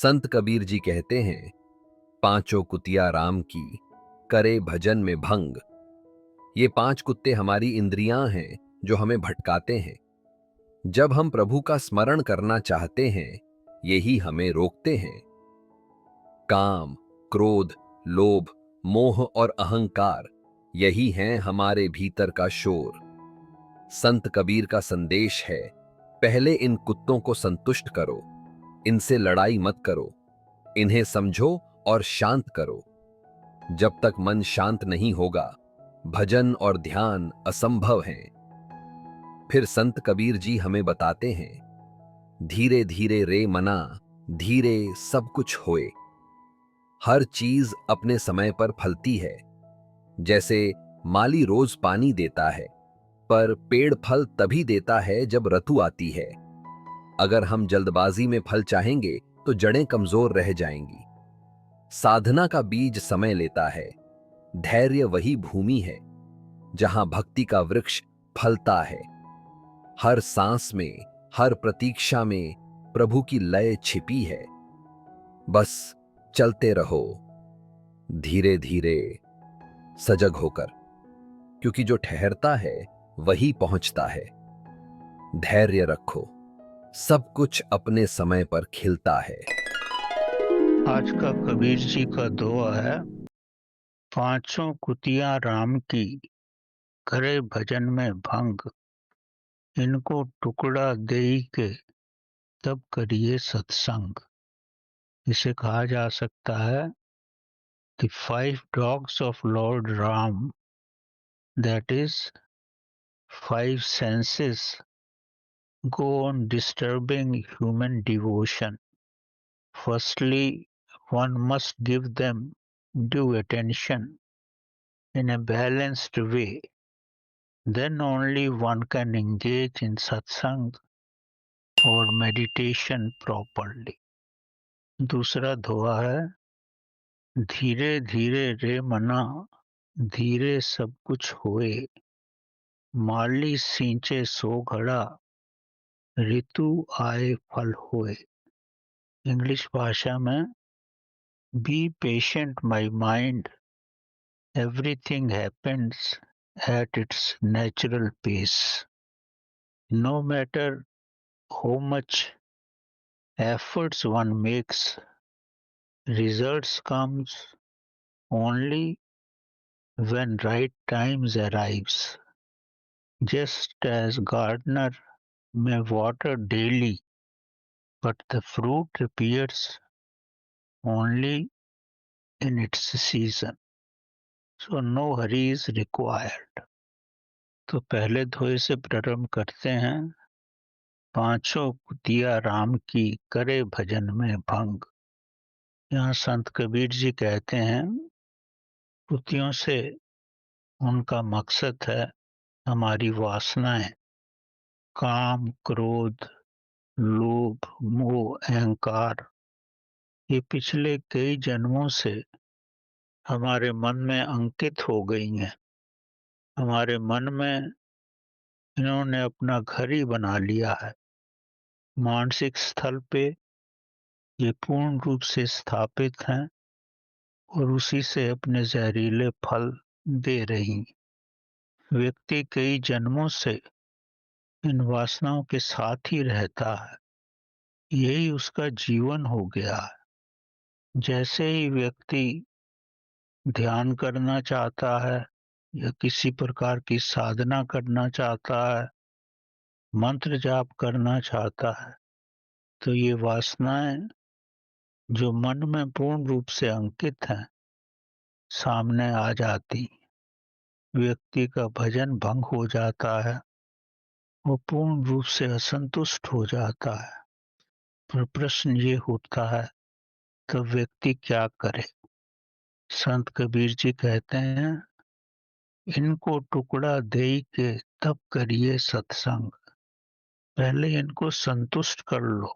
संत कबीर जी कहते हैं, पांचों कुतिया राम की, करे भजन में भंग। ये पांच कुत्ते हमारी इंद्रियां हैं जो हमें भटकाते हैं। जब हम प्रभु का स्मरण करना चाहते हैं, यही हमें रोकते हैं। काम, क्रोध, लोभ, मोह और अहंकार, यही हैं हमारे भीतर का शोर। संत कबीर का संदेश है, पहले इन कुत्तों को संतुष्ट करो, इनसे लड़ाई मत करो, इन्हें समझो और शांत करो। जब तक मन शांत नहीं होगा, भजन और ध्यान असंभव हैं। फिर संत कबीर जी हमें बताते हैं, धीरे धीरे रे मना, धीरे सब कुछ होए। हर चीज अपने समय पर फलती है। जैसे माली रोज पानी देता है, पर पेड़ फल तभी देता है जब ऋतु आती है। अगर हम जल्दबाजी में फल चाहेंगे तो जड़ें कमजोर रह जाएंगी। साधना का बीज समय लेता है। धैर्य वही भूमि है जहां भक्ति का वृक्ष फलता है। हर सांस में, हर प्रतीक्षा में प्रभु की लय छिपी है। बस चलते रहो, धीरे धीरे, सजग होकर, क्योंकि जो ठहरता है वही पहुंचता है। धैर्य रखो, सब कुछ अपने समय पर खिलता है। आज का कबीर जी का दोहा है, पांचों कुतिया राम की, करे भजन में भंग। इनको टुकड़ा देई के, तब करिए सत्संग। इसे कहा जा सकता है, the 5 dogs of Lord Ram, that is 5 senses, go on disturbing human devotion. Firstly, one must give them due attention in a balanced way. Then only one can engage in satsang or meditation properly. दूसरा दोहा है, धीरे धीरे रे मना, धीरे सब कुछ होए। माली सींचे सो घड़ा, ऋतु आए फल होए। इंग्लिश भाषा में, be patient my mind, everything happens at its natural pace. No matter how much efforts one makes, results comes only when right times arrives. Just as gardener may water daily, but the fruit appears only in its season. So no hurry is required. तो पहले दोहे से प्रारंभ करते हैं। पांचों कुतिया राम की, करे भजन में भंग। यहाँ संत कबीर जी कहते हैं, कुतियों से उनका मकसद है हमारी वासनाएं, काम, क्रोध, लोभ, मोह, अहंकार। ये पिछले कई जन्मों से हमारे मन में अंकित हो गई हैं। हमारे मन में इन्होंने अपना घर ही बना लिया है। मानसिक स्थल पे ये पूर्ण रूप से स्थापित हैं और उसी से अपने जहरीले फल दे रही। व्यक्ति कई जन्मों से इन वासनाओं के साथ ही रहता है। यही उसका जीवन हो गया है। जैसे ही व्यक्ति ध्यान करना चाहता है या किसी प्रकार की साधना करना चाहता है, मंत्र जाप करना चाहता है, तो ये वासनाएं जो मन में पूर्ण रूप से अंकित हैं, सामने आ जाती। व्यक्ति का भजन भंग हो जाता है, वो पूर्ण रूप से असंतुष्ट हो जाता है। पर प्रश्न ये उठता है, तो व्यक्ति क्या करे? संत कबीर जी कहते हैं, इनको टुकड़ा दे के तब करिए सत्संग। पहले इनको संतुष्ट कर लो,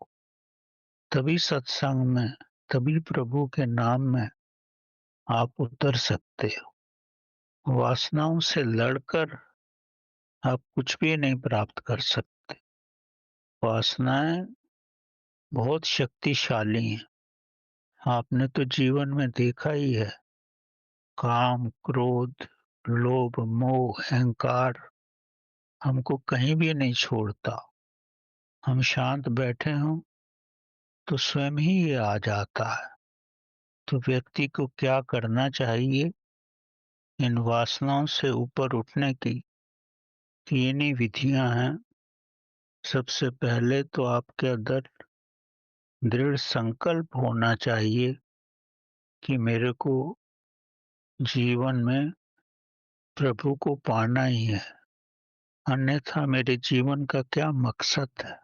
तभी सत्संग में, तभी प्रभु के नाम में आप उतर सकते हो। वासनाओं से लड़कर आप कुछ भी नहीं प्राप्त कर सकते। वासनाएं बहुत शक्तिशाली हैं। आपने तो जीवन में देखा ही है, काम, क्रोध, लोभ, मोह, अहंकार हमको कहीं भी नहीं छोड़ता। हम शांत बैठे हों तो स्वयं ही ये आ जाता है। तो व्यक्ति को क्या करना चाहिए? इन वासनाओं से ऊपर उठने की तीन ही विधियां हैं। सबसे पहले तो आपके अंदर दृढ़ संकल्प होना चाहिए कि मेरे को जीवन में प्रभु को पाना ही है, अन्यथा मेरे जीवन का क्या मकसद है।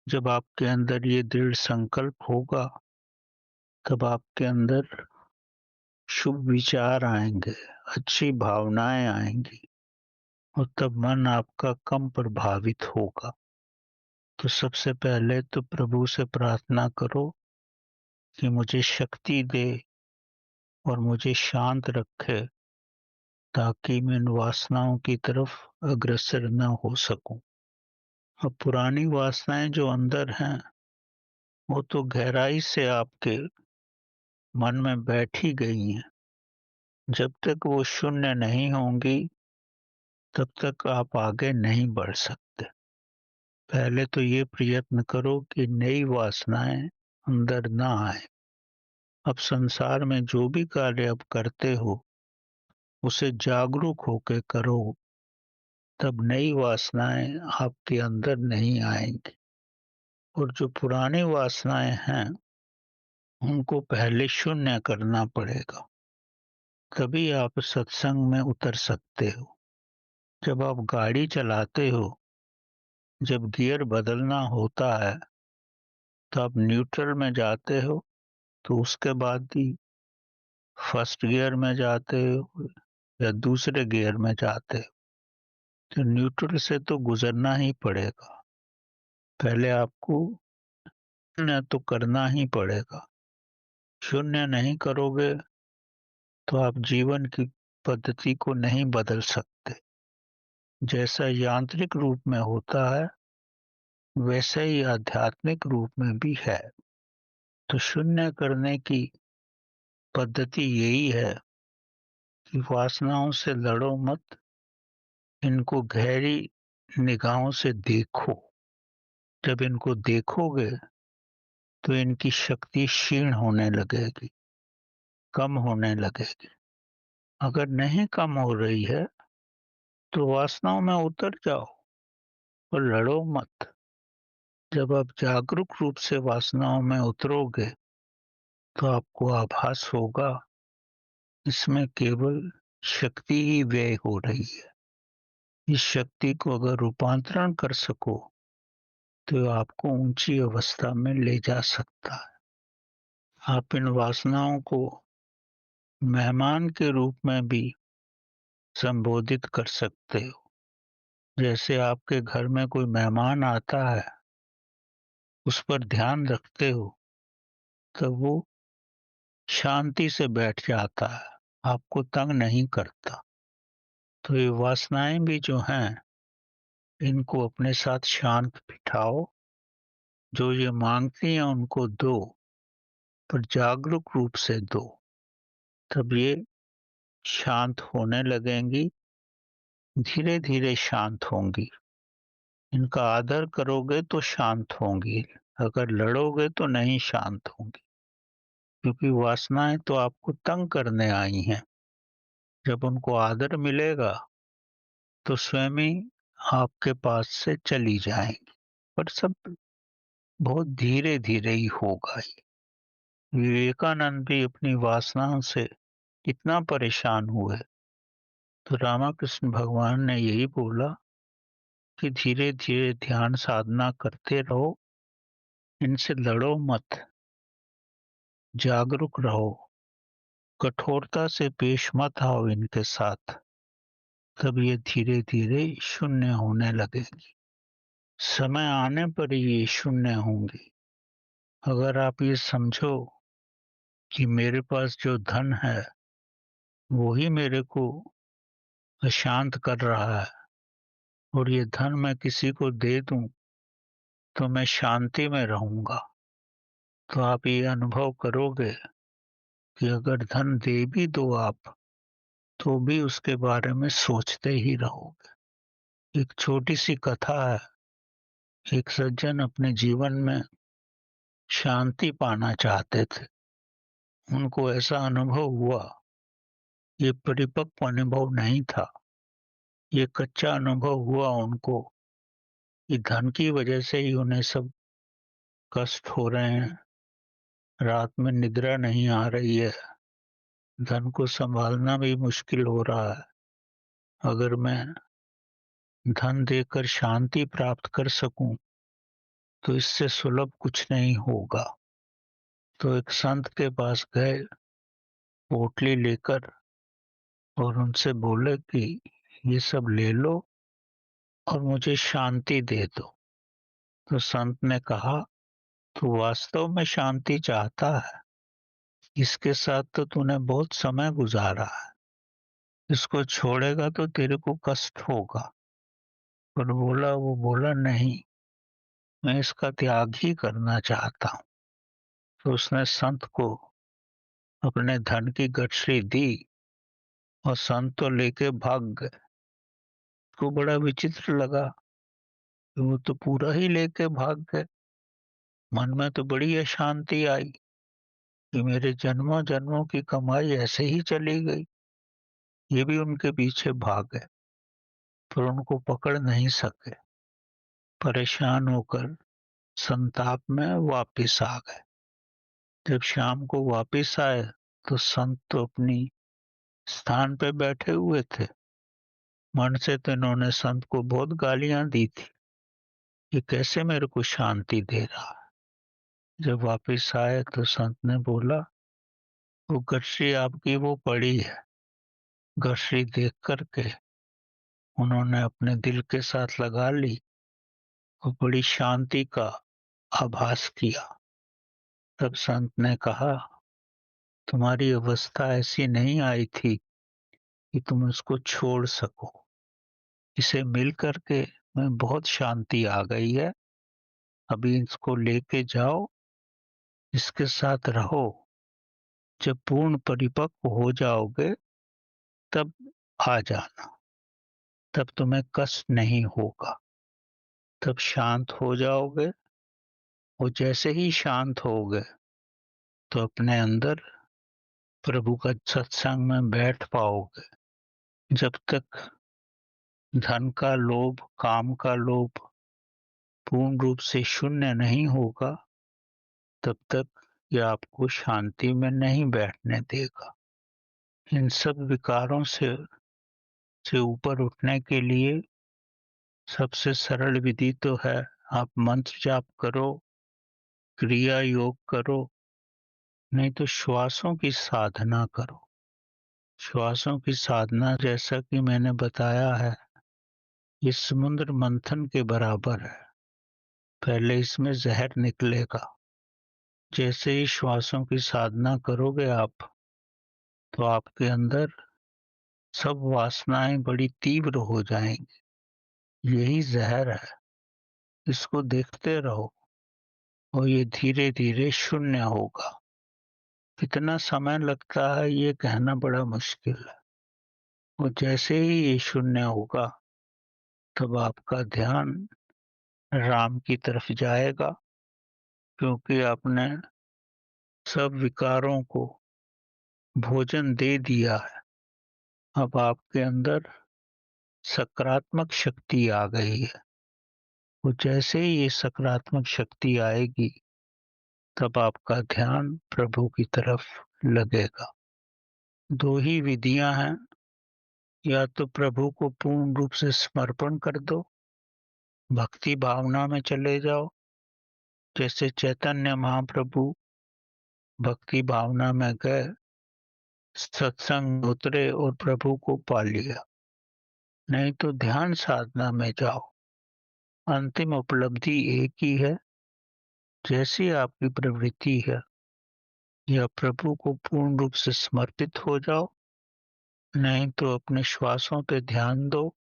जब आपके अंदर ये दृढ़ संकल्प होगा, तब आपके अंदर शुभ विचार आएंगे, अच्छी भावनाएं आएंगी और तब मन आपका कम प्रभावित होगा। तो सबसे पहले तो प्रभु से प्रार्थना करो कि मुझे शक्ति दे और मुझे शांत रखे, ताकि मैं इन वासनाओं की तरफ अग्रसर न हो सकूं। अब पुरानी वासनाएं जो अंदर हैं, वो तो गहराई से आपके मन में बैठी गई हैं। जब तक वो शून्य नहीं होंगी, तब तक आप आगे नहीं बढ़ सकते। पहले तो ये प्रयत्न करो कि नई वासनाएं अंदर ना आए। अब संसार में जो भी कार्य आप करते हो, उसे जागरूक होकर करो, तब नई वासनाएं आपके अंदर नहीं आएंगी। और जो पुरानी वासनाएं हैं, उनको पहले शून्य करना पड़ेगा, तभी आप सत्संग में उतर सकते हो। जब आप गाड़ी चलाते हो, जब गियर बदलना होता है, तो आप न्यूट्रल में जाते हो, तो उसके बाद ही फर्स्ट गियर में जाते हो या दूसरे गियर में जाते हो। तो न्यूट्रल से तो गुजरना ही पड़ेगा। पहले आपको शून्य तो करना ही पड़ेगा। शून्य नहीं करोगे तो आप जीवन की पद्धति को नहीं बदल सकते। जैसा यांत्रिक रूप में होता है, वैसे ही आध्यात्मिक रूप में भी है। तो शून्य करने की पद्धति यही है कि वासनाओं से लड़ो मत, इनको गहरी निगाहों से देखो। जब इनको देखोगे तो इनकी शक्ति क्षीण होने लगेगी, कम होने लगेगी। अगर नहीं कम हो रही है, तो वासनाओं में उतर जाओ और लड़ो मत। जब आप जागरूक रूप से वासनाओं में उतरोगे, तो आपको आभास होगा इसमें केवल शक्ति ही व्यय हो रही है। इस शक्ति को अगर रूपांतरण कर सको, तो आपको ऊंची अवस्था में ले जा सकता है। आप इन वासनाओं को मेहमान के रूप में भी संबोधित कर सकते हो। जैसे आपके घर में कोई मेहमान आता है, उस पर ध्यान रखते हो, तब वो शांति से बैठ जाता है, आपको तंग नहीं करता। तो ये वासनाएं भी जो हैं, इनको अपने साथ शांत बिठाओ। जो ये मांगती हैं उनको दो, पर जागरूक रूप से दो, तब ये शांत होने लगेंगी, धीरे धीरे शांत होंगी। इनका आदर करोगे तो शांत होंगी, अगर लड़ोगे तो नहीं शांत होंगी, क्योंकि वासनाएं तो आपको तंग करने आई हैं। जब उनको आदर मिलेगा, तो स्वयं ही आपके पास से चली जाएंगी। पर सब बहुत धीरे धीरे ही होगा ही। विवेकानंद भी अपनी वासनाओं से इतना परेशान हुए, तो रामाकृष्ण भगवान ने यही बोला कि धीरे धीरे ध्यान साधना करते रहो, इनसे लड़ो मत, जागरूक रहो, कठोरता से पेश मत आओ इनके साथ, तब ये धीरे धीरे शून्य होने लगेगी। समय आने पर ये शून्य होंगी। अगर आप ये समझो कि मेरे पास जो धन है, वो ही मेरे को अशांत कर रहा है, और ये धन मैं किसी को दे दूं तो मैं शांति में रहूंगा, तो आप ये अनुभव करोगे कि अगर धन दे भी दो आप, तो भी उसके बारे में सोचते ही रहोगे। एक छोटी-सी कथा है, एक सज्जन अपने जीवन में शांति पाना चाहते थे। उनको ऐसा अनुभव हुआ, ये परिपक्व अनुभव नहीं था, ये कच्चा अनुभव हुआ उनको कि धन की वजह से ही उन्हें सब कष्ट हो रहे हैं, रात में निद्रा नहीं आ रही है, धन को सँभालना भी मुश्किल हो रहा है। अगर मैं धन देकर शांति प्राप्त कर सकूँ, तो इससे सुलभ कुछ नहीं होगा। तो एक संत के पास गए, पोटली लेकर, और उनसे बोले कि ये सब ले लो और मुझे शांति दे दो। तो संत ने कहा, तू वास्तव में शांति चाहता है? इसके साथ तो तूने बहुत समय गुजारा है, इसको छोड़ेगा तो तेरे को कष्ट होगा। पर वो बोला नहीं, मैं इसका त्याग ही करना चाहता हूँ। तो उसने संत को अपने धन की गठरी दी और संत तो लेके भाग गए। उसको बड़ा विचित्र लगा कि वो तो पूरा ही लेके भाग गए। मन में तो बड़ी अशांति आई कि मेरे जन्मों जन्मों की कमाई ऐसे ही चली गई। ये भी उनके पीछे भाग गए, पर उनको पकड़ नहीं सके। परेशान होकर संताप में वापिस आ गए। जब शाम को वापिस आए, तो संत तो अपनी स्थान पे बैठे हुए थे। मन से तो इन्होंने संत को बहुत गालियां दी थी, ये कैसे मेरे को शांति दे रहा है। जब वापिस आए तो संत ने बोला, वो गठरी आपकी वो पड़ी है। गठरी देख करके उन्होंने अपने दिल के साथ लगा ली और बड़ी शांति का आभास किया। तब संत ने कहा, तुम्हारी अवस्था ऐसी नहीं आई थी कि तुम इसको छोड़ सको। इसे मिल करके मैं बहुत शांति आ गई है। अभी इसको लेके जाओ, इसके साथ रहो। जब पूर्ण परिपक्व हो जाओगे, तब आ जाना, तब तुम्हें कष्ट नहीं होगा। तब शांत हो जाओगे, और जैसे ही शांत होगे, तो अपने अंदर प्रभु का सत्संग में बैठ पाओगे। जब तक धन का लोभ, काम का लोभ पूर्ण रूप से शून्य नहीं होगा, तब तक ये आपको शांति में नहीं बैठने देगा। इन सब विकारों से ऊपर उठने के लिए सबसे सरल विधि तो है, आप मंत्र जाप करो, क्रिया योग करो, नहीं तो श्वासों की साधना करो। श्वासों की साधना, जैसा कि मैंने बताया है, ये समुद्र मंथन के बराबर है। पहले इसमें जहर निकलेगा। जैसे ही श्वासों की साधना करोगे आप, तो आपके अंदर सब वासनाएं बड़ी तीव्र हो जाएंगी। यही जहर है, इसको देखते रहो और ये धीरे धीरे शून्य होगा। कितना समय लगता है ये कहना बड़ा मुश्किल है। और जैसे ही ये शून्य होगा, तब आपका ध्यान राम की तरफ जाएगा, क्योंकि आपने सब विकारों को भोजन दे दिया है। अब आपके अंदर सकारात्मक शक्ति आ गई है। और जैसे ही ये सकारात्मक शक्ति आएगी, तब आपका ध्यान प्रभु की तरफ लगेगा। दो ही विधियां हैं, या तो प्रभु को पूर्ण रूप से समर्पण कर दो, भक्ति भावना में चले जाओ, जैसे चैतन्य महाप्रभु भक्ति भावना में गए, सत्संग उतरे और प्रभु को पा लिया। नहीं तो ध्यान साधना में जाओ, अंतिम उपलब्धि एक ही है। जैसी आपकी प्रवृत्ति है, या प्रभु को पूर्ण रूप से समर्पित हो जाओ, नहीं तो अपने श्वासों पे ध्यान दो,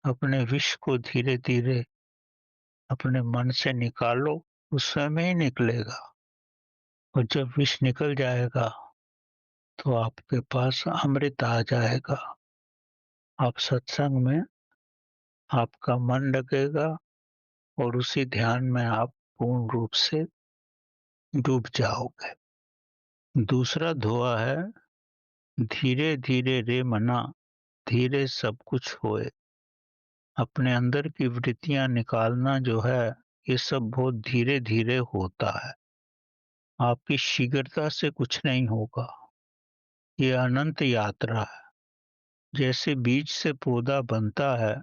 अपने विष को धीरे धीरे अपने मन से निकालो, उस समय ही निकलेगा। और जब विष निकल जाएगा तो आपके पास अमृत आ जाएगा। आप सत्संग में आपका मन लगेगा और उसी ध्यान में आप पूर्ण रूप से डूब जाओगे। दूसरा दोहा है, धीरे धीरे रे मना, धीरे सब कुछ होए। अपने अंदर की वृत्तियां निकालना जो है, ये सब बहुत धीरे धीरे होता है। आपकी शीघ्रता से कुछ नहीं होगा। ये अनंत यात्रा है। जैसे बीज से पौधा बनता है,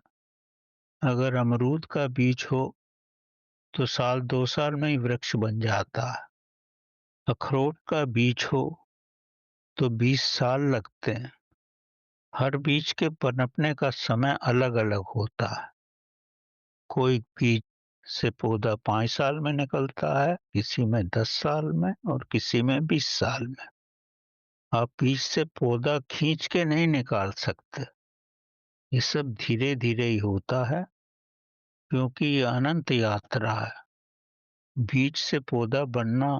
अगर अमरूद का बीज हो तो साल 2 साल में ही वृक्ष बन जाता है। अखरोट का बीज हो तो 20 साल लगते हैं। हर बीज के पनपने का समय अलग अलग होता है। कोई बीज से पौधा 5 साल में निकलता है, किसी में 10 साल में और किसी में 20 साल में। आप बीज से पौधा खींच के नहीं निकाल सकते। ये सब धीरे धीरे ही होता है, क्योंकि ये अनंत यात्रा है। बीज से पौधा बनना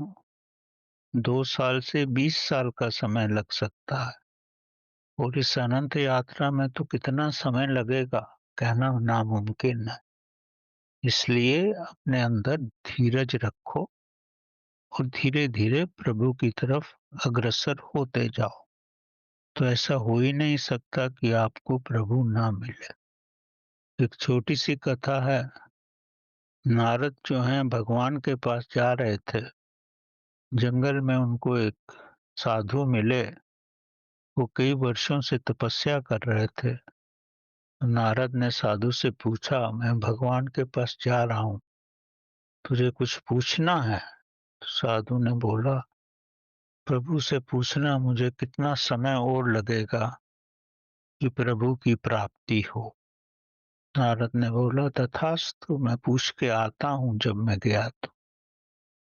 2 साल से 20 साल का समय लग सकता है, और इस अनंत यात्रा में तो कितना समय लगेगा, कहना नामुमकिन है। इसलिए अपने अंदर धीरज रखो और धीरे धीरे प्रभु की तरफ अग्रसर होते जाओ। तो ऐसा हो ही नहीं सकता कि आपको प्रभु ना मिले। एक छोटी सी कथा है। नारद जो हैं भगवान के पास जा रहे थे। जंगल में उनको एक साधु मिले। वो कई वर्षों से तपस्या कर रहे थे। नारद ने साधु से पूछा, मैं भगवान के पास जा रहा हूँ, तुझे कुछ पूछना है? तो साधु ने बोला, प्रभु से पूछना मुझे कितना समय और लगेगा कि प्रभु की प्राप्ति हो। नारद ने बोला, तथास्तु, मैं पूछ के आता हूँ। जब मैं गया तो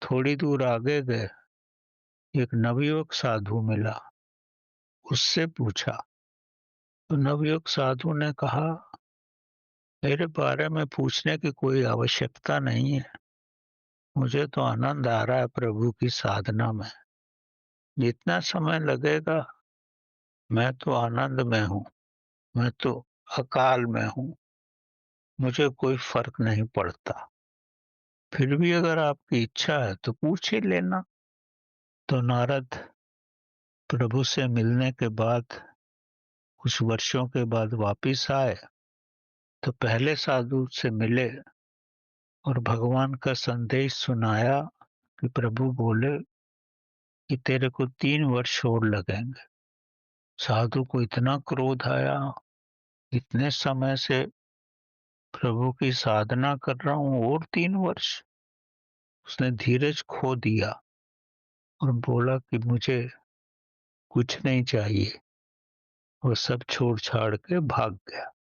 थोड़ी दूर आगे गए, एक नवयुवक साधु मिला। उससे पूछा तो नवयुवक साधु ने कहा, मेरे बारे में पूछने की कोई आवश्यकता नहीं है। मुझे तो आनंद आ रहा है प्रभु की साधना में। जितना समय लगेगा, मैं तो आनंद में हूँ। मैं तो अकाल में हूँ। मुझे कोई फर्क नहीं पड़ता। फिर भी अगर आपकी इच्छा है तो पूछ ही लेना। तो नारद प्रभु से मिलने के बाद कुछ वर्षों के बाद वापिस आए तो पहले साधु से मिले और भगवान का संदेश सुनाया कि प्रभु बोले कि तेरे को 3 वर्ष और लगेंगे। साधु को इतना क्रोध आया, इतने समय से प्रभु की साधना कर रहा हूँ और 3 वर्ष। उसने धीरज खो दिया और बोला कि मुझे कुछ नहीं चाहिए। वो सब छोड़ छाड़ के भाग गया।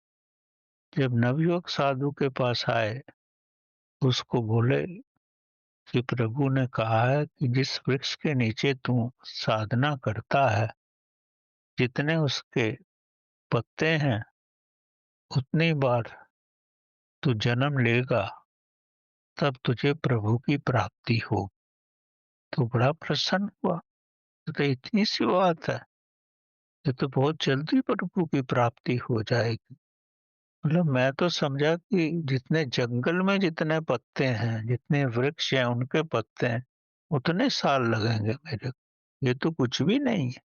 जब नवयुवक साधु के पास आए, उसको बोले कि प्रभु ने कहा है कि जिस वृक्ष के नीचे तू साधना करता है, जितने उसके पत्ते हैं उतनी बार तू जन्म लेगा, तब तुझे प्रभु की प्राप्ति हो। तो बड़ा प्रसन्न हुआ। तो इतनी सी बात है, ये तो बहुत जल्दी प्रभु की प्राप्ति हो जाएगी। मतलब मैं तो समझा कि जितने जंगल में जितने पत्ते हैं, जितने वृक्ष हैं उनके पत्ते हैं, उतने साल लगेंगे मेरे को। ये तो कुछ भी नहीं है।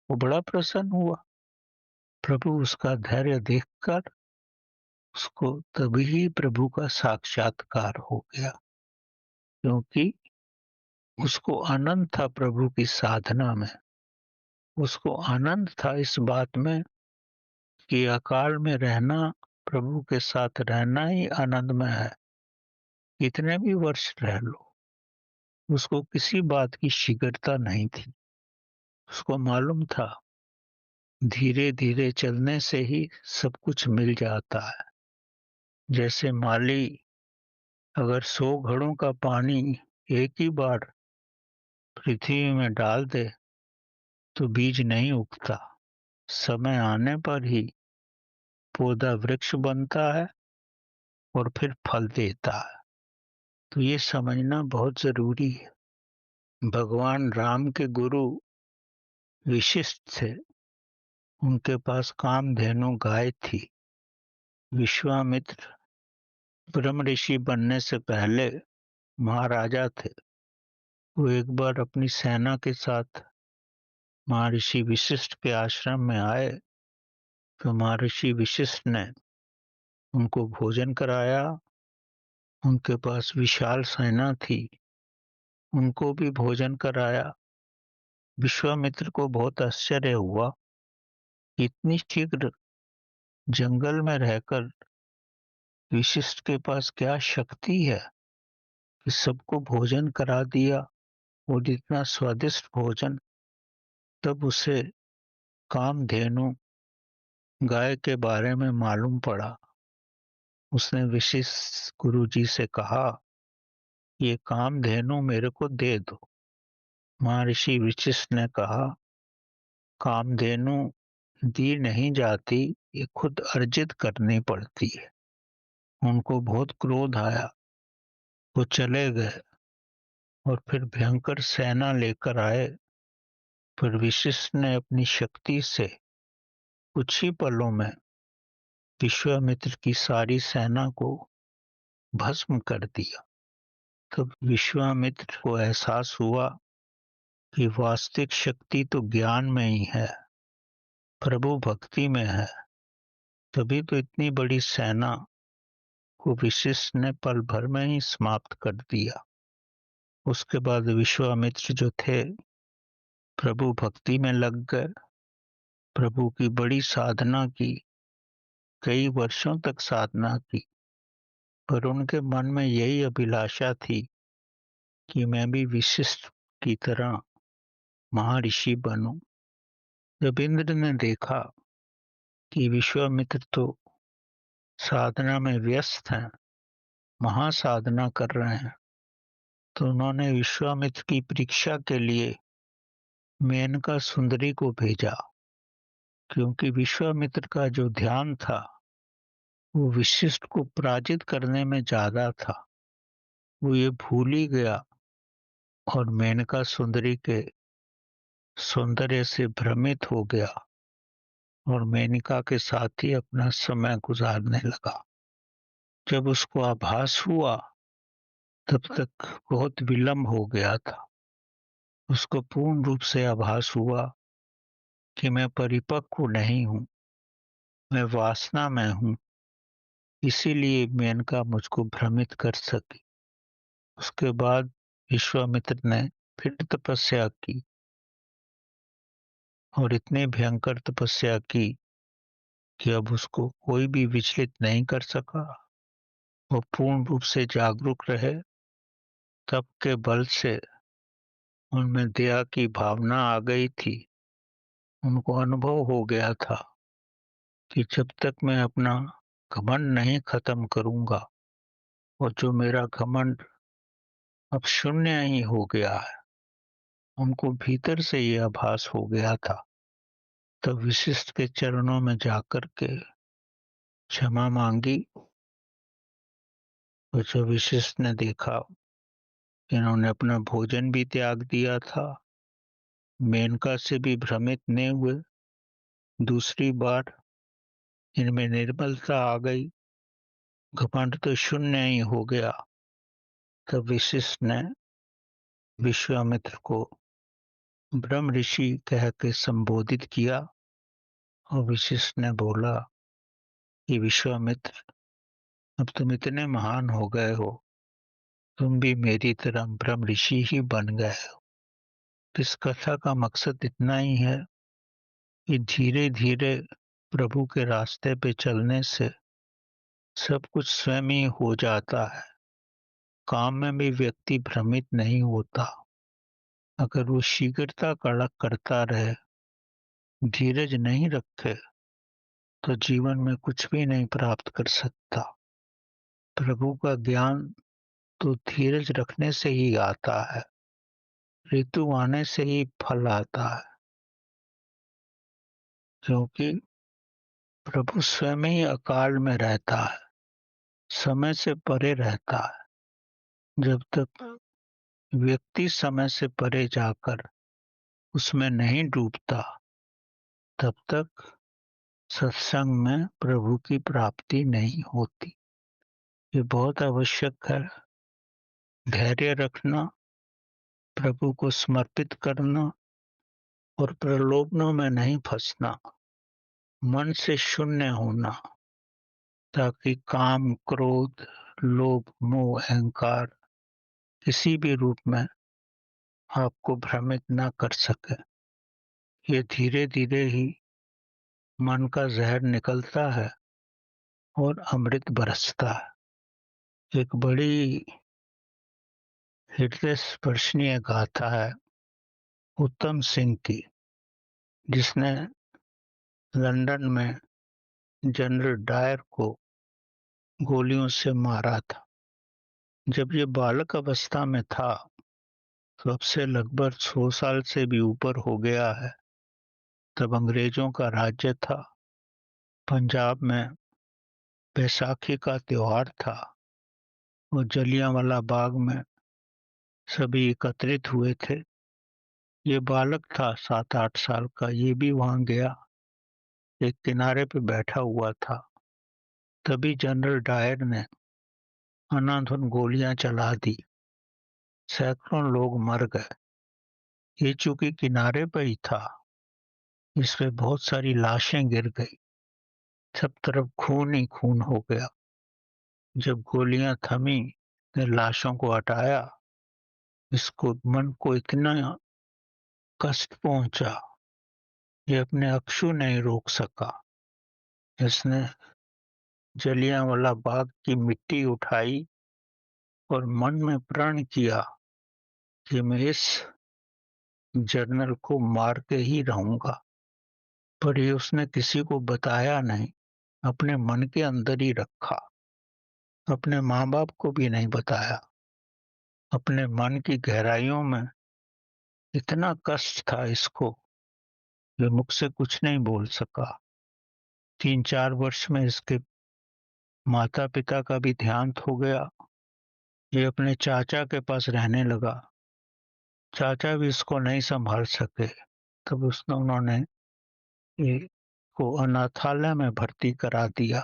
वो बड़ा प्रसन्न हुआ। प्रभु उसका धैर्य देखकर उसको तभी प्रभु का साक्षात्कार हो गया, क्योंकि उसको आनंद था प्रभु की साधना में। उसको आनंद था इस बात में कि अकाल में रहना, प्रभु के साथ रहना ही आनंदमय है। कितने भी वर्ष रह लो। उसको किसी बात की शीघ्रता नहीं थी। उसको मालूम था धीरे धीरे चलने से ही सब कुछ मिल जाता है। जैसे माली अगर 100 घड़ों का पानी एक ही बार पृथ्वी में डाल दे तो बीज नहीं उगता। समय आने पर ही पौधा वृक्ष बनता है और फिर फल देता है। तो ये समझना बहुत जरूरी है। भगवान राम के गुरु विशिष्ट थे। उनके पास कामधेनु गाय थी। विश्वामित्र ब्रह्म ऋषि बनने से पहले महाराजा थे। वो एक बार अपनी सेना के साथ महर्षि विशिष्ट के आश्रम में आए, तो महर्षि विशिष्ट ने उनको भोजन कराया। उनके पास विशाल सेना थी, उनको भी भोजन कराया। विश्वामित्र को बहुत आश्चर्य हुआ, इतनी शीघ्र जंगल में रहकर विशिष्ट के पास क्या शक्ति है कि सबको भोजन करा दिया, और इतना स्वादिष्ट भोजन। तब उसे कामधेनु गाय के बारे में मालूम पड़ा। उसने वशिष्ठ गुरुजी से कहा, ये कामधेनु मेरे को दे दो। महर्षि वशिष्ठ ने कहा, कामधेनु दी नहीं जाती, ये खुद अर्जित करनी पड़ती है। उनको बहुत क्रोध आया, वो चले गए और फिर भयंकर सेना लेकर आए। फिर वशिष्ठ ने अपनी शक्ति से कुछ ही पलों में विश्वामित्र की सारी सेना को भस्म कर दिया। तब विश्वामित्र को एहसास हुआ कि वास्तविक शक्ति तो ज्ञान में ही है, प्रभु भक्ति में है। तभी तो इतनी बड़ी सेना को वशिष्ठ ने पल भर में ही समाप्त कर दिया। उसके बाद विश्वामित्र जो थे, प्रभु भक्ति में लग गए, प्रभु की बड़ी साधना की, कई वर्षों तक साधना की। पर उनके मन में यही अभिलाषा थी कि मैं भी वशिष्ठ की तरह महर्षि बनूं। जब इंद्र ने देखा कि विश्वामित्र तो साधना में व्यस्त हैं, महासाधना कर रहे हैं, तो उन्होंने विश्वामित्र की परीक्षा के लिए मेनका सुंदरी को भेजा। क्योंकि विश्वामित्र का जो ध्यान था वो वशिष्ठ को पराजित करने में ज्यादा था, वो ये भूल ही गया और मेनका सुंदरी के सौंदर्य से भ्रमित हो गया और मेनका के साथ ही अपना समय गुजारने लगा। जब उसको आभास हुआ, तब तक बहुत विलंब हो गया था। उसको पूर्ण रूप से आभास हुआ कि मैं परिपक्व नहीं हूं, मैं वासना में हूं, इसीलिए मेनका मुझको भ्रमित कर सकी। उसके बाद विश्वामित्र ने फिर तपस्या की और इतनी भयंकर तपस्या की कि अब उसको कोई भी विचलित नहीं कर सका। वो पूर्ण रूप से जागरूक रहे। तप के बल से उनमें दया की भावना आ गई थी। उनको अनुभव हो गया था कि जब तक मैं अपना घमंड नहीं खत्म करूंगा, और जो मेरा घमंड अब शून्य ही हो गया है, उनको भीतर से ये आभास हो गया था। तब विशिष्ट के चरणों में जाकर के क्षमा मांगी। और जब विशिष्ट ने देखा कि इन्होंने अपना भोजन भी त्याग दिया था, मेनका से भी भ्रमित नहीं हुए, दूसरी बार इनमें निर्मलता आ गई, घमंड तो शून्य ही हो गया। तब वशिष्ठ ने विश्वामित्र को ब्रह्म ऋषि कह के संबोधित किया और वशिष्ठ ने बोला कि विश्वामित्र, अब तुम इतने महान हो गए हो, तुम भी मेरी तरह ब्रह्म ऋषि ही बन गए हो। इस कथा का मकसद इतना ही है कि धीरे धीरे प्रभु के रास्ते पे चलने से सब कुछ स्वयं ही हो जाता है। काम में भी व्यक्ति भ्रमित नहीं होता। अगर वो शीघ्रता कड़क करता रहे, धीरज नहीं रखे, तो जीवन में कुछ भी नहीं प्राप्त कर सकता। प्रभु का ज्ञान तो धीरज रखने से ही आता है, ऋतु आने से ही फल आता है। क्योंकि प्रभु स्वयं ही अकाल में रहता है, समय से परे रहता है। जब तक व्यक्ति समय से परे जाकर उसमें नहीं डूबता, तब तक सत्संग में प्रभु की प्राप्ति नहीं होती। ये बहुत आवश्यक है। धैर्य रखना, प्रभु को समर्पित करना और प्रलोभनों में नहीं फंसना, मन से शून्य होना, ताकि काम, क्रोध, लोभ, मोह, अहंकार किसी भी रूप में आपको भ्रमित न कर सके। ये धीरे धीरे ही मन का जहर निकलता है और अमृत बरसता है। एक बड़ी हृदय स्पर्शनीय गाथा है उत्तम सिंह की, जिसने लंदन में जनरल डायर को गोलियों से मारा था। जब ये बालक अवस्था में था, तो अब से लगभग 100 साल से भी ऊपर हो गया है। तब अंग्रेजों का राज्य था। पंजाब में बैसाखी का त्योहार था और जलियांवाला बाग में सभी एकत्रित हुए थे। ये बालक था 7-8 साल का, ये भी वहां गया, एक किनारे पे बैठा हुआ था। तभी जनरल डायर ने अंधाधुंध गोलियां चला दी, सैकड़ों लोग मर गए। ये चूंकि किनारे पर ही था, इस पे बहुत सारी लाशें गिर गई, सब तरफ खून ही खून हो गया। जब गोलियां थमी, ने लाशों को हटाया, इसको मन को इतना कष्ट पहुंचा, ये अपने अश्रु नहीं रोक सका। इसने जलियांवाला बाग की मिट्टी उठाई और मन में प्रण किया कि मैं इस जर्नल को मार के ही रहूंगा। पर ये उसने किसी को बताया नहीं, अपने मन के अंदर ही रखा, अपने माँ बाप को भी नहीं बताया। अपने मन की गहराइयों में इतना कष्ट था इसको, ये मुख से कुछ नहीं बोल सका। 3-4 वर्ष में इसके माता पिता का भी देहांत हो गया। ये अपने चाचा के पास रहने लगा। चाचा भी इसको नहीं संभाल सके, तब उन्होंने ये को अनाथालय में भर्ती करा दिया।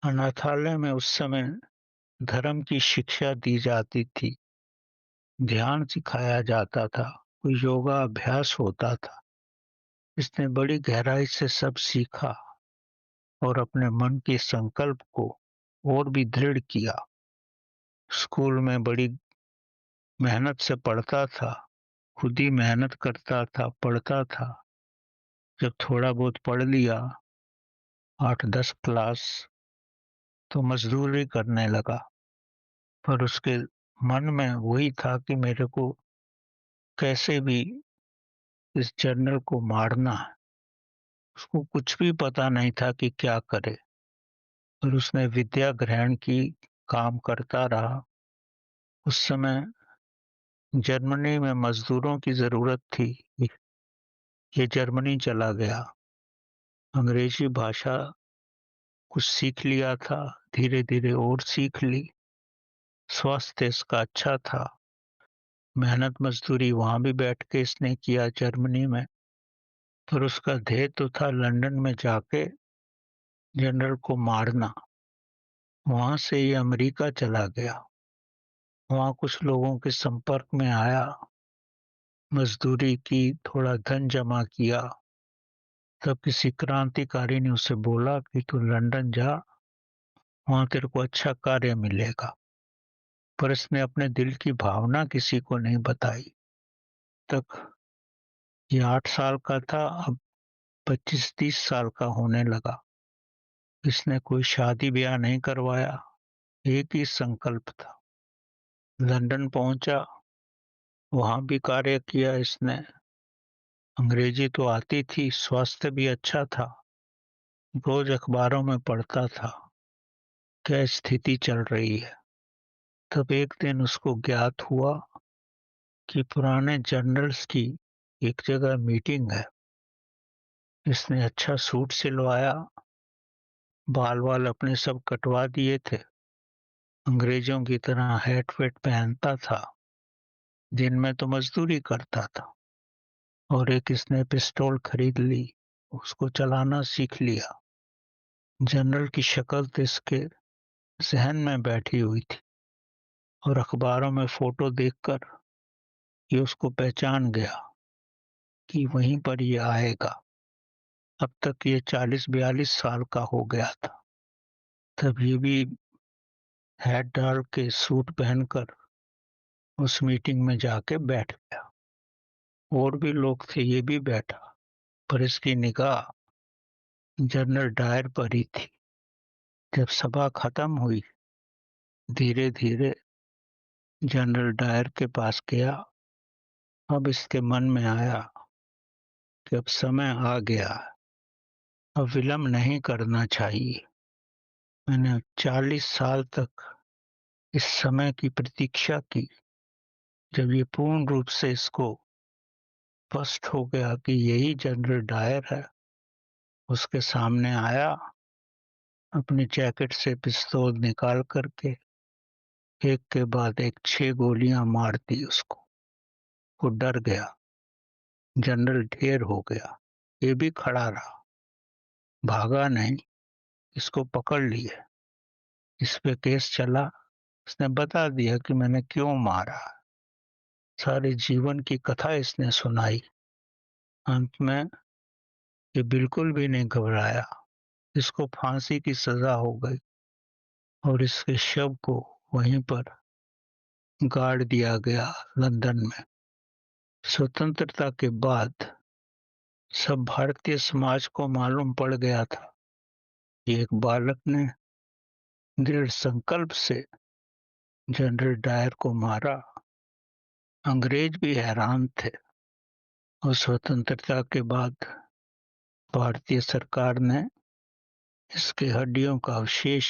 अनाथालय में उस समय धर्म की शिक्षा दी जाती थी, ध्यान सिखाया जाता था, कोई योगा अभ्यास होता था। इसने बड़ी गहराई से सब सीखा और अपने मन के संकल्प को और भी दृढ़ किया। स्कूल में बड़ी मेहनत से पढ़ता था, खुद ही मेहनत करता था, पढ़ता था। जब थोड़ा बहुत पढ़ लिया, 8-10 क्लास, तो मजदूरी करने लगा। पर उसके मन में वही था कि मेरे को कैसे भी इस जर्नल को मारना है। उसको कुछ भी पता नहीं था कि क्या करे, और उसने विद्या ग्रहण की, काम करता रहा। उस समय जर्मनी में मजदूरों की जरूरत थी। ये जर्मनी चला गया, अंग्रेजी भाषा कुछ सीख लिया था, धीरे धीरे और सीख ली। स्वास्थ्य इसका अच्छा था, मेहनत मजदूरी वहां भी बैठ के इसने किया जर्मनी में। पर उसका ध्येय तो था लंदन में जाके जनरल को मारना। वहां से ये अमेरिका चला गया, वहां कुछ लोगों के संपर्क में आया, मजदूरी की, थोड़ा धन जमा किया। तब किसी क्रांतिकारी ने उसे बोला कि तू लंदन जा, वहां तेरे को अच्छा कार्य मिलेगा। पर इसने अपने दिल की भावना किसी को नहीं बताई। तक ये 8 साल का था, अब 25-30 साल का होने लगा। इसने कोई शादी ब्याह नहीं करवाया, एक ही संकल्प था। लंदन पहुंचा, वहां भी कार्य किया इसने। अंग्रेजी तो आती थी, स्वास्थ्य भी अच्छा था, रोज अखबारों में पढ़ता था क्या स्थिति चल रही है। तब एक दिन उसको ज्ञात हुआ कि पुराने जर्नल्स की एक जगह मीटिंग है। इसने अच्छा सूट सिलवाया, बाल वाल अपने सब कटवा दिए थे, अंग्रेजों की तरह हैट वेट पहनता था। दिन में तो मजदूरी करता था और एक इसने पिस्तौल खरीद ली, उसको चलाना सीख लिया। जनरल की शक्ल तो इसके जहन में बैठी हुई थी और अखबारों में फोटो देखकर ये उसको पहचान गया कि वहीं पर ये आएगा। अब तक ये 40-42 साल का हो गया था। तब ये भी हैट डाल के सूट पहनकर उस मीटिंग में जाके बैठ गया। और भी लोग थे, ये भी बैठा, पर इसकी निगाह जनरल डायर पर ही थी। जब सभा खत्म हुई, धीरे धीरे जनरल डायर के पास गया। अब इसके मन में आया कि अब समय आ गया, अब विलंब नहीं करना चाहिए। मैंने 40 साल तक इस समय की प्रतीक्षा की। जब ये पूर्ण रूप से इसको स्पष्ट हो गया कि यही जनरल डायर है, उसके सामने आया, अपनी जैकेट से पिस्तौल निकाल करके एक के बाद एक 6 गोलियां मार दी उसको। वो डर गया, जनरल ढेर हो गया। ये भी खड़ा रहा, भागा नहीं, इसको पकड़ लिए। इस पे केस चला, उसने बता दिया कि मैंने क्यों मारा। सारे जीवन की कथा इसने सुनाई। अंत में ये बिल्कुल भी नहीं घबराया। इसको फांसी की सजा हो गई और इसके शव को वहीं पर गाड़ दिया गया लंदन में। स्वतंत्रता के बाद सब भारतीय समाज को मालूम पड़ गया था कि एक बालक ने दृढ़ संकल्प से जनरल डायर को मारा। अंग्रेज भी हैरान थे और स्वतंत्रता के बाद भारतीय सरकार ने इसके हड्डियों का अवशेष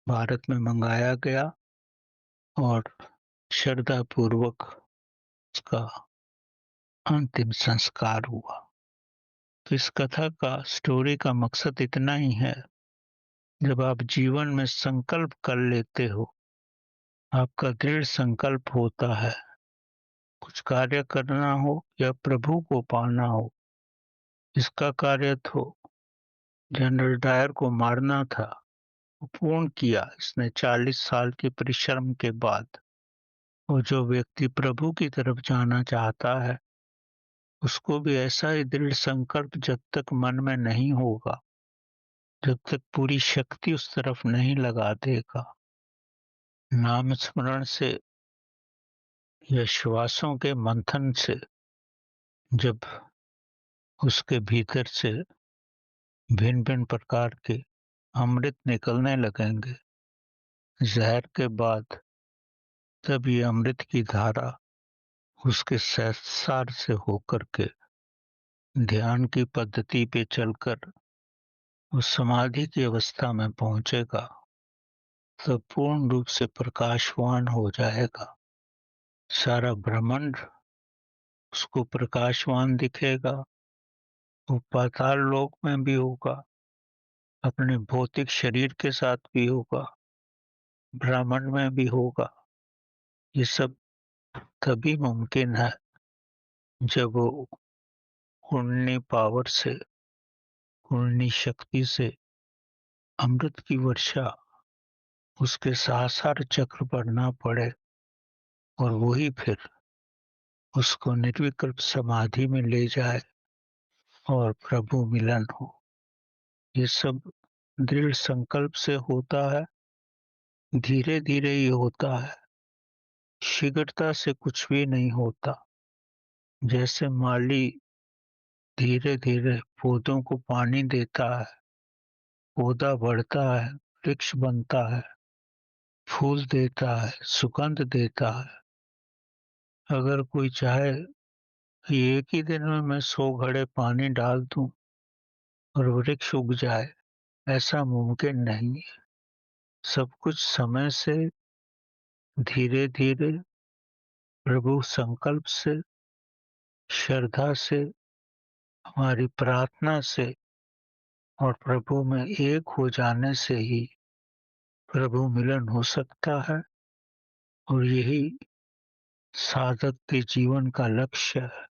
भारत में मंगाया गया और श्रद्धापूर्वक उसका अंतिम संस्कार हुआ। तो इस कथा का, स्टोरी का मकसद इतना ही है, जब आप जीवन में संकल्प कर लेते हो, आपका दृढ़ संकल्प होता है, कुछ कार्य करना हो या प्रभु को पाना हो। इसका कार्य तो जनरल डायर को मारना था, वो पूर्ण किया इसने 40 साल के परिश्रम के बाद। और जो व्यक्ति प्रभु की तरफ जाना चाहता है, उसको भी ऐसा ही दृढ़ संकल्प जब तक मन में नहीं होगा, जब तक पूरी शक्ति उस तरफ नहीं लगा देगा, नाम स्मरण से या श्वासों के मंथन से जब उसके भीतर से भिन्न भिन्न प्रकार के अमृत निकलने लगेंगे जहर के बाद, तब ये अमृत की धारा उसके सहसार से होकर के ध्यान की पद्धति पे चलकर उस समाधि की अवस्था में पहुंचेगा, तब पूर्ण रूप से प्रकाशवान हो जाएगा। सारा ब्रह्मांड उसको प्रकाशवान दिखेगा। वो पाताल लोक में भी होगा, अपने भौतिक शरीर के साथ भी होगा, ब्रह्मांड में भी होगा। ये सब तभी मुमकिन है जब वो कुंडली पावर से, कुंडली शक्ति से अमृत की वर्षा उसके सहस्र चक्र पर ना पड़े और वही फिर उसको निर्विकल्प समाधि में ले जाए और प्रभु मिलन हो। ये सब दृढ़ संकल्प से होता है, धीरे धीरे ही होता है, शीघ्रता से कुछ भी नहीं होता। जैसे माली धीरे धीरे पौधों को पानी देता है, पौधा बढ़ता है, वृक्ष बनता है, फूल देता है, सुगंध देता है। अगर कोई चाहे कि एक ही दिन में मैं 100 घड़े पानी डाल दूं और वृक्ष उग जाए, ऐसा मुमकिन नहीं है। सब कुछ समय से, धीरे धीरे, प्रभु संकल्प से, श्रद्धा से, हमारी प्रार्थना से और प्रभु में एक हो जाने से ही प्रभु मिलन हो सकता है। और यही साधक के जीवन का लक्ष्य है।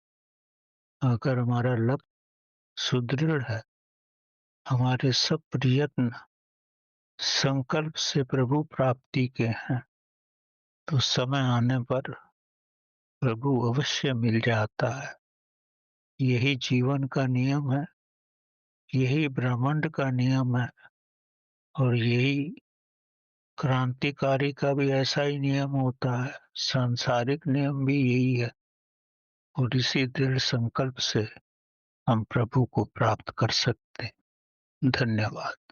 अगर हमारा लक्ष्य सुदृढ़ है, हमारे सब प्रयत्न संकल्प से प्रभु प्राप्ति के हैं, तो समय आने पर प्रभु अवश्य मिल जाता है। यही जीवन का नियम है, यही ब्रह्मांड का नियम है, और यही क्रांतिकारी का भी ऐसा ही नियम होता है। सांसारिक नियम भी यही है, और इसी दृढ़ संकल्प से हम प्रभु को प्राप्त कर सकते हैं। धन्यवाद।